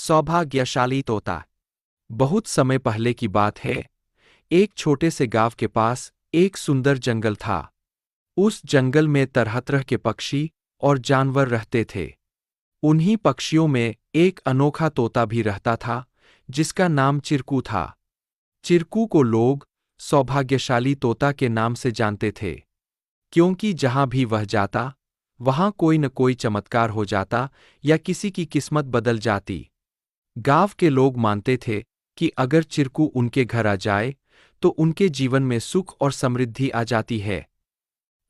सौभाग्यशाली तोता। बहुत समय पहले की बात है। एक छोटे से गांव के पास एक सुंदर जंगल था। उस जंगल में तरह तरह के पक्षी और जानवर रहते थे। उन्हीं पक्षियों में एक अनोखा तोता भी रहता था, जिसका नाम चिरकू था। चिरकू को लोग सौभाग्यशाली तोता के नाम से जानते थे, क्योंकि जहां भी वह जाता, वहां कोई न कोई चमत्कार हो जाता या किसी की किस्मत बदल जाती। गांव के लोग मानते थे कि अगर चिरकू उनके घर आ जाए, तो उनके जीवन में सुख और समृद्धि आ जाती है।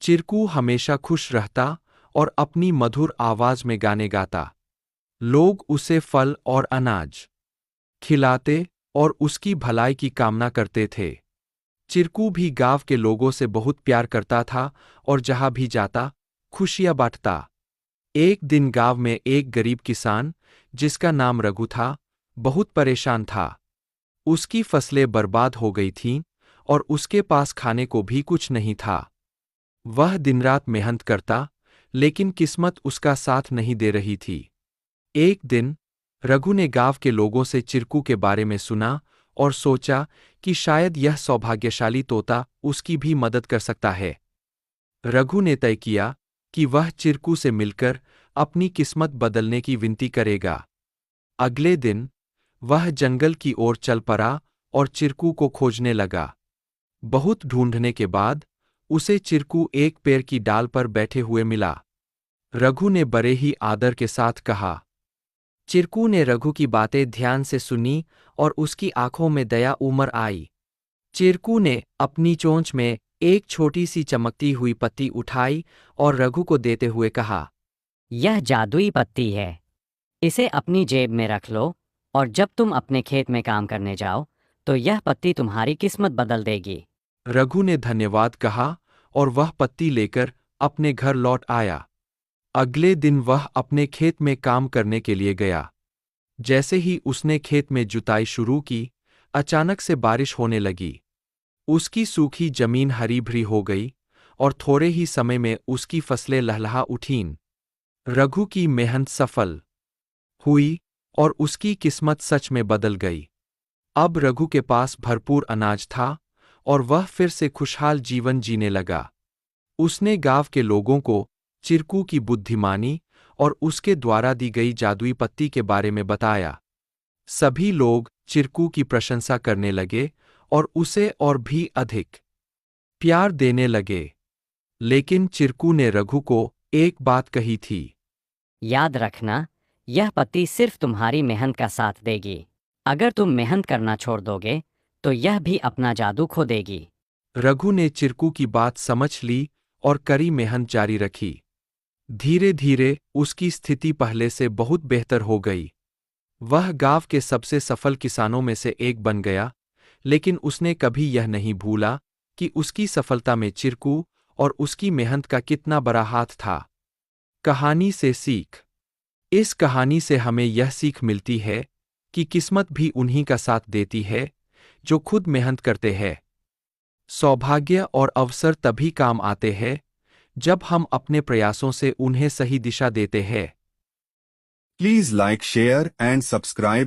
चिरकू हमेशा खुश रहता और अपनी मधुर आवाज में गाने गाता। लोग उसे फल और अनाज खिलाते और उसकी भलाई की कामना करते थे। चिरकू भी गांव के लोगों से बहुत प्यार करता था और जहां भी जाता, खुशियां बांटता। एक दिन गांव में एक गरीब किसान, जिसका नाम रघु था, बहुत परेशान था। उसकी फसलें बर्बाद हो गई थीं और उसके पास खाने को भी कुछ नहीं था। वह दिन रात मेहनत करता, लेकिन किस्मत उसका साथ नहीं दे रही थी। एक दिन रघु ने गांव के लोगों से चिरकू के बारे में सुना और सोचा कि शायद यह सौभाग्यशाली तोता उसकी भी मदद कर सकता है। रघु ने तय किया कि वह चिरकू से मिलकर अपनी किस्मत बदलने की विनती करेगा। अगले दिन वह जंगल की ओर चल पड़ा और चिरकू को खोजने लगा। बहुत ढूंढने के बाद उसे चिरकू एक पेड़ की डाल पर बैठे हुए मिला। रघु ने बड़े ही आदर के साथ कहा। चिरकू ने रघु की बातें ध्यान से सुनी और उसकी आंखों में दया उमड़ आई। चिरकू ने अपनी चोंच में एक छोटी सी चमकती हुई पत्ती उठाई और रघु को देते हुए कहा, यह जादुई पत्ती है। इसे अपनी जेब में रख लो और जब तुम अपने खेत में काम करने जाओ, तो यह पत्ती तुम्हारी किस्मत बदल देगी। रघु ने धन्यवाद कहा और वह पत्ती लेकर अपने घर लौट आया। अगले दिन वह अपने खेत में काम करने के लिए गया। जैसे ही उसने खेत में जुताई शुरू की, अचानक से बारिश होने लगी। उसकी सूखी जमीन हरी भरी हो गई और थोड़े ही समय में उसकी फसलें लहलहा उठीं। रघु की मेहनत सफल हुई और उसकी किस्मत सच में बदल गई। अब रघु के पास भरपूर अनाज था और वह फिर से खुशहाल जीवन जीने लगा। उसने गांव के लोगों को चिरकू की बुद्धिमानी और उसके द्वारा दी गई जादुई पत्ती के बारे में बताया। सभी लोग चिरकू की प्रशंसा करने लगे और उसे और भी अधिक प्यार देने लगे। लेकिन चिरकू ने रघु को एक बात कही थी। याद रखना, यह पत्ती सिर्फ तुम्हारी मेहनत का साथ देगी। अगर तुम मेहनत करना छोड़ दोगे, तो यह भी अपना जादू खो देगी। रघु ने चिरकू की बात समझ ली और कड़ी मेहनत जारी रखी। धीरे धीरे उसकी स्थिति पहले से बहुत बेहतर हो गई। वह गांव के सबसे सफल किसानों में से एक बन गया, लेकिन उसने कभी यह नहीं भूला कि उसकी सफलता में चिरकू और उसकी मेहनत का कितना बड़ा हाथ था। कहानी से सीख। इस कहानी से हमें यह सीख मिलती है कि किस्मत भी उन्हीं का साथ देती है, जो खुद मेहनत करते हैं। सौभाग्य और अवसर तभी काम आते हैं, जब हम अपने प्रयासों से उन्हें सही दिशा देते हैं। Please like, share and subscribe